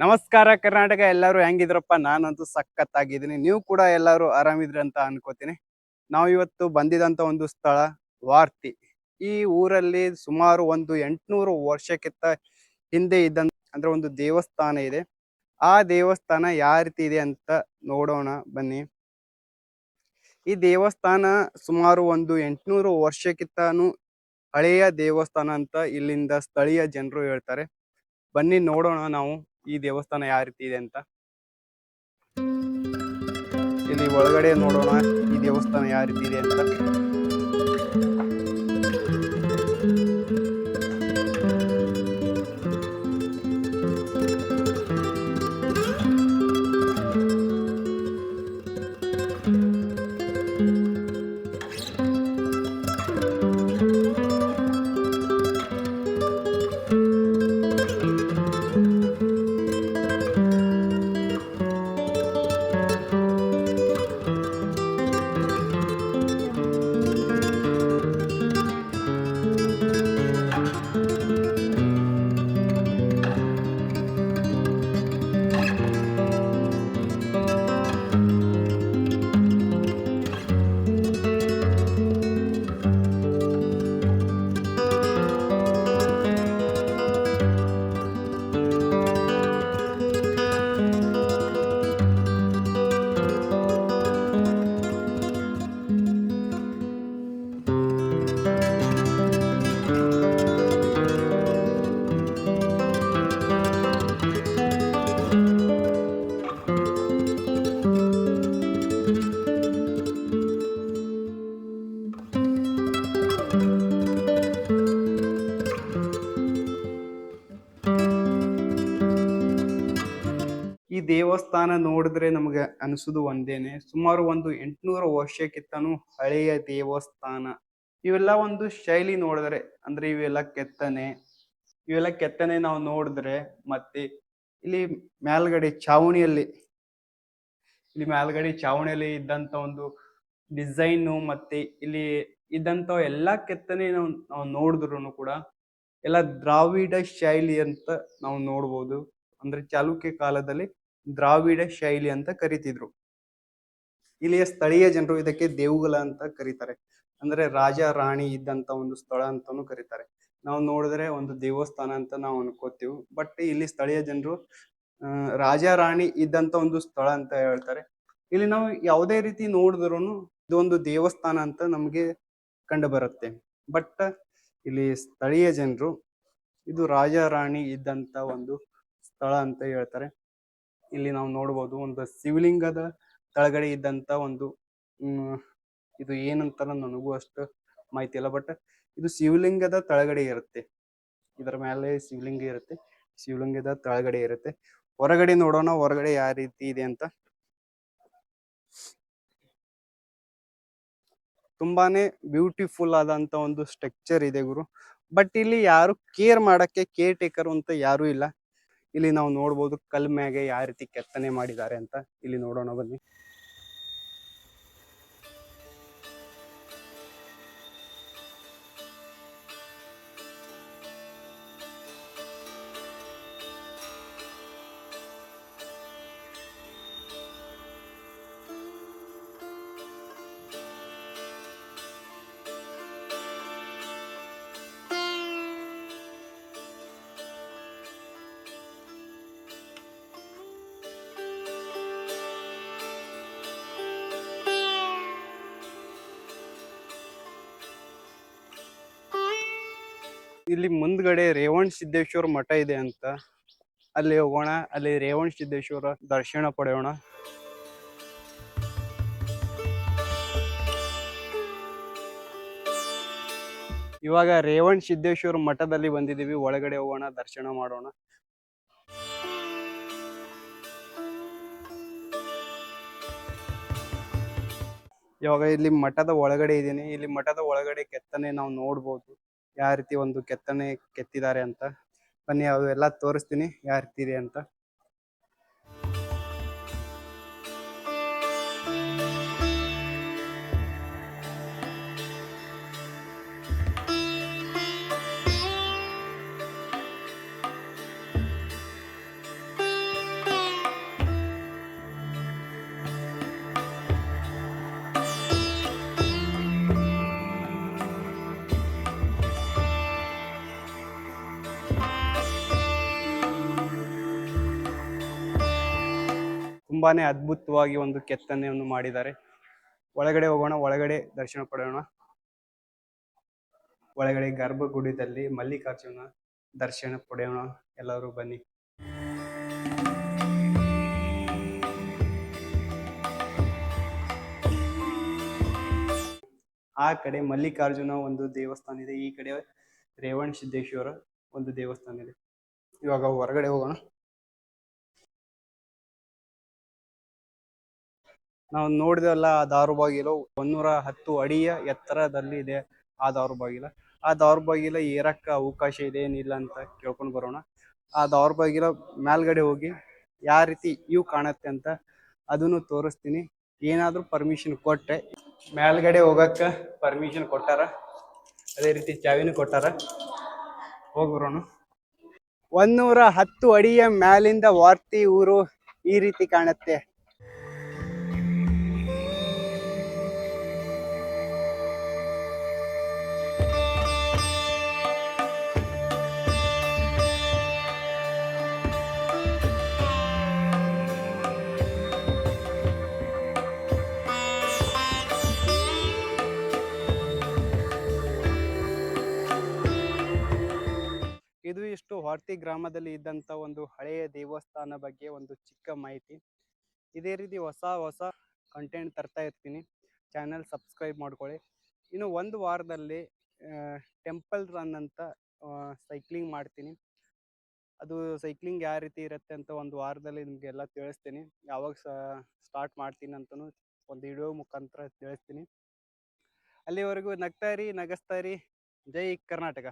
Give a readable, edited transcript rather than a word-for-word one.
ನಮಸ್ಕಾರ ಕರ್ನಾಟಕ, ಎಲ್ಲರೂ ಹೆಂಗಿದ್ರಪ್ಪ? ನಾನಂತೂ ಸಖತ್ತಾಗಿದ್ದೀನಿ. ನೀವು ಕೂಡ ಎಲ್ಲರೂ ಆರಾಮಿದ್ರಿ ಅಂತ ಅನ್ಕೋತೀನಿ. ನಾವು ಇವತ್ತು ಬಂದಿದಂತ ಒಂದು ಸ್ಥಳ ವಾರ್ತಿ. ಈ ಊರಲ್ಲಿ ಸುಮಾರು ಒಂದು 800 ವರ್ಷಕ್ಕಿಂತ ಹಿಂದೆ ಇದ್ದಂತ ಅಂದ್ರೆ ಒಂದು ದೇವಸ್ಥಾನ ಇದೆ. ಆ ದೇವಸ್ಥಾನ ಯಾವ ರೀತಿ ಇದೆ ಅಂತ ನೋಡೋಣ ಬನ್ನಿ. ಈ ದೇವಸ್ಥಾನ ಸುಮಾರು ಒಂದು 800 ವರ್ಷಕ್ಕಿಂತನೂ ಹಳೆಯ ದೇವಸ್ಥಾನ ಅಂತ ಇಲ್ಲಿಂದ ಸ್ಥಳೀಯ ಜನರು ಹೇಳ್ತಾರೆ. ಬನ್ನಿ ನೋಡೋಣ ನಾವು ಈ ದೇವಸ್ಥಾನ ಯಾವ ರೀತಿ ಇದೆ ಅಂತ. ಇಲ್ಲಿ ಒಳಗಡೆ ನೋಡೋಣ ಈ ದೇವಸ್ಥಾನ ಯಾವ ರೀತಿ ಇದೆ ಅಂತ. ಈ ದೇವಸ್ಥಾನ ನೋಡಿದ್ರೆ ನಮಗೆ ಅನಿಸುದು ಒಂದೇನೆ, ಸುಮಾರು ಒಂದು 800 ವರ್ಷಕ್ಕಿಂತನೂ ಹಳೆಯ ದೇವಸ್ಥಾನ. ಇವೆಲ್ಲ ಒಂದು ಶೈಲಿ ನೋಡಿದ್ರೆ ಅಂದ್ರೆ ಇವೆಲ್ಲ ಕೆತ್ತನೆ ನಾವು ನೋಡಿದ್ರೆ, ಮತ್ತೆ ಇಲ್ಲಿ ಮೇಲ್ಗಡೆ ಚಾವಣಿಯಲ್ಲಿ ಇದ್ದಂತ ಒಂದು ಡಿಸೈನು, ಮತ್ತೆ ಇಲ್ಲಿ ಇದ್ದಂತ ಎಲ್ಲಾ ಕೆತ್ತನೆ ನಾವು ನೋಡಿದ್ರು ಕೂಡ ಎಲ್ಲ ದ್ರಾವಿಡ ಶೈಲಿ ಅಂತ ನಾವು ನೋಡ್ಬೋದು. ಅಂದ್ರೆ ಚಾಲುಕ್ಯ ಕಾಲದಲ್ಲಿ ದ್ರಾವಿಡ ಶೈಲಿ ಅಂತ ಕರಿತಿದ್ರು. ಇಲ್ಲಿಯ ಸ್ಥಳೀಯ ಜನರು ಇದಕ್ಕೆ ದೇವುಗಳ ಅಂತ ಕರೀತಾರೆ. ಅಂದ್ರೆ ರಾಜ ರಾಣಿ ಇದ್ದಂತ ಒಂದು ಸ್ಥಳ ಅಂತಾನು ಕರೀತಾರೆ. ನಾವು ನೋಡಿದ್ರೆ ಒಂದು ದೇವಸ್ಥಾನ ಅಂತ ನಾವು ಅನ್ಕೋತೀವಿ, ಬಟ್ ಇಲ್ಲಿ ಸ್ಥಳೀಯ ಜನರು ರಾಜ ರಾಣಿ ಇದ್ದಂತ ಒಂದು ಸ್ಥಳ ಅಂತ ಹೇಳ್ತಾರೆ. ಇಲ್ಲಿ ನಾವು ಯಾವುದೇ ರೀತಿ ನೋಡಿದ್ರು ಇದೊಂದು ದೇವಸ್ಥಾನ ಅಂತ ನಮ್ಗೆ ಕಂಡು ಬರುತ್ತೆ. ಬಟ್ ಇಲ್ಲಿ ಸ್ಥಳೀಯ ಜನರು ಇದು ರಾಜ ರಾಣಿ ಇದ್ದಂತ ಒಂದು ಸ್ಥಳ ಅಂತ ಹೇಳ್ತಾರೆ. ಇಲ್ಲಿ ನಾವು ನೋಡ್ಬೋದು ಒಂದು ಶಿವಲಿಂಗದ ಕೆಳಗಡೆ ಇದ್ದಂತ ಒಂದು ಇದು ಏನಂತಾರ ನನಗೂ ಅಷ್ಟು ಮಾಹಿತಿ ಇಲ್ಲ, ಬಟ್ ಇದು ಶಿವಲಿಂಗದ ಕೆಳಗಡೆ ಇರುತ್ತೆ. ಇದರ ಮೇಲೆ ಶಿವಲಿಂಗ ಇರುತ್ತೆ, ಶಿವಲಿಂಗದ ಕೆಳಗಡೆ ಇರುತ್ತೆ. ಹೊರಗಡೆ ನೋಡೋಣ, ಹೊರಗಡೆ ಯಾವ ರೀತಿ ಇದೆ ಅಂತ. ತುಂಬಾನೇ ಬ್ಯೂಟಿಫುಲ್ ಆದಂತ ಒಂದು ಸ್ಟ್ರಕ್ಚರ್ ಇದೆ ಗುರು. ಬಟ್ ಇಲ್ಲಿ ಯಾರು ಕೇರ್ ಟೇಕರ್ ಅಂತ ಯಾರು ಇಲ್ಲ. ಇಲ್ಲಿ ನಾವು ನೋಡ್ಬೋದು ಕಲ್ ಮ್ಯಾಗೆ ಯಾವ ರೀತಿ ಕೆತ್ತನೆ ಮಾಡಿದ್ದಾರೆ ಅಂತ. ಇಲ್ಲಿ ನೋಡೋಣ ಬನ್ನಿ. ಇಲ್ಲಿ ಮುಂದ್ಗಡೆ ರೇವಣ ಸಿದ್ದೇಶ್ವರ ಮಠ ಇದೆ ಅಂತ, ಅಲ್ಲಿ ಹೋಗೋಣ. ಅಲ್ಲಿ ರೇವಣ ಸಿದ್ದೇಶ್ವರ ದರ್ಶನ ಪಡೆಯೋಣ. ಇವಾಗ ರೇವಣ ಸಿದ್ದೇಶ್ವರ ಮಠದಲ್ಲಿ ಬಂದಿದ್ದೀವಿ, ಒಳಗಡೆ ಹೋಗೋಣ, ದರ್ಶನ ಮಾಡೋಣ. ಇವಾಗ ಇಲ್ಲಿ ಮಠದ ಒಳಗಡೆ ಇದ್ದೀನಿ. ಇಲ್ಲಿ ಮಠದ ಒಳಗಡೆ ಕೆತ್ತನೆ ನಾವು ನೋಡ್ಬೋದು, ಯಾವ ರೀತಿ ಒಂದು ಕೆತ್ತನೆ ಕೆತ್ತಿದ್ದಾರೆ ಅಂತ. ಬನ್ನಿ ಅವೆಲ್ಲ ತೋರಿಸ್ತೀನಿ ಯಾವ ರೀತಿ ಇದೆ ಅಂತ. ತುಂಬಾನೇ ಅದ್ಭುತವಾಗಿ ಒಂದು ಕೆತ್ತನೆಯನ್ನು ಮಾಡಿದ್ದಾರೆ. ಒಳಗಡೆ ಹೋಗೋಣ, ಒಳಗಡೆ ದರ್ಶನ ಪಡೆಯೋಣ. ಒಳಗಡೆ ಗರ್ಭಗುಡಿದಲ್ಲಿ ಮಲ್ಲಿಕಾರ್ಜುನ ದರ್ಶನ ಪಡೆಯೋಣ. ಎಲ್ಲರೂ ಬನ್ನಿ. ಆ ಕಡೆ ಮಲ್ಲಿಕಾರ್ಜುನ ಒಂದು ದೇವಸ್ಥಾನ ಇದೆ, ಈ ಕಡೆ ರೇವಣ ಸಿದ್ದೇಶ್ವರ ಒಂದು ದೇವಸ್ಥಾನ ಇದೆ. ಇವಾಗ ಹೊರಗಡೆ ಹೋಗೋಣ. ನಾವು ನೋಡಿದೆಲ್ಲ ಆ ದಾರುಬಾಗಿಲು 110 ಅಡಿಯ ಎತ್ತರದಲ್ಲಿ ಇದೆ. ಆ ದಾರುಬಾಗಿಲ ಏರಕ್ಕ ಅವಕಾಶ ಇದೆ ಏನಿಲ್ಲ ಅಂತ ಕೇಳ್ಕೊಂಡು ಬರೋಣ. ಆ ದಾರುಬಾಗಿಲ ಮೇಲ್ಗಡೆ ಹೋಗಿ ಯಾವ ರೀತಿ ಇವು ಕಾಣತ್ತೆ ಅಂತ ಅದನ್ನು ತೋರಿಸ್ತೀನಿ. ಏನಾದ್ರೂ ಪರ್ಮಿಷನ್ ಕೊಟ್ಟೆ ಮೇಲ್ಗಡೆ ಹೋಗಕ್ಕ ಪರ್ಮಿಷನ್ ಕೊಟ್ಟಾರ, ಅದೇ ರೀತಿ ಚಾವಿನೂ ಕೊಟ್ಟಾರ. ಹೋಗ್ಬರೋಣ. 110 ಅಡಿಯ ಮ್ಯಾಲಿಂದ ವಾರ್ತಿ ಊರು ಈ ರೀತಿ ಕಾಣತ್ತೆ. ಇದು ಇಷ್ಟು ವಾರ್ತಿ ಗ್ರಾಮದಲ್ಲಿ ಇದ್ದಂತ ಒಂದು ಹಳೆಯ ದೇವಸ್ಥಾನ ಬಗ್ಗೆ ಒಂದು ಚಿಕ್ಕ ಮಾಹಿತಿ. ಇದೇ ರೀತಿ ಹೊಸ ಕಂಟೆಂಟ್ ತರ್ತಾ ಇರ್ತೀನಿ. ಚಾನಲ್ ಸಬ್ಸ್ಕ್ರೈಬ್ ಮಾಡ್ಕೊಳ್ಳಿ. ಇನ್ನು ಒಂದು ವಾರದಲ್ಲಿ ಟೆಂಪಲ್ ರನ್ ಅಂತ ಸೈಕ್ಲಿಂಗ್ ಮಾಡ್ತೀನಿ. ಅದು ಸೈಕ್ಲಿಂಗ್ ಯಾವ ರೀತಿ ಇರುತ್ತೆ ಅಂತ ಒಂದು ವಾರದಲ್ಲಿ ನಿಮಗೆಲ್ಲ ತಿಳಿಸ್ತೀನಿ. ಯಾವಾಗ ಸ್ಟಾರ್ಟ್ ಮಾಡ್ತೀನಿ ಅಂತಲೂ ಒಂದು ವಿಡಿಯೋ ಮುಖಾಂತರ ತಿಳಿಸ್ತೀನಿ. ಅಲ್ಲಿವರೆಗೂ ನಗ್ತಾ ಇರಿ, ನಗಸ್ತಾ ಇರಿ. ಜೈ ಕರ್ನಾಟಕ.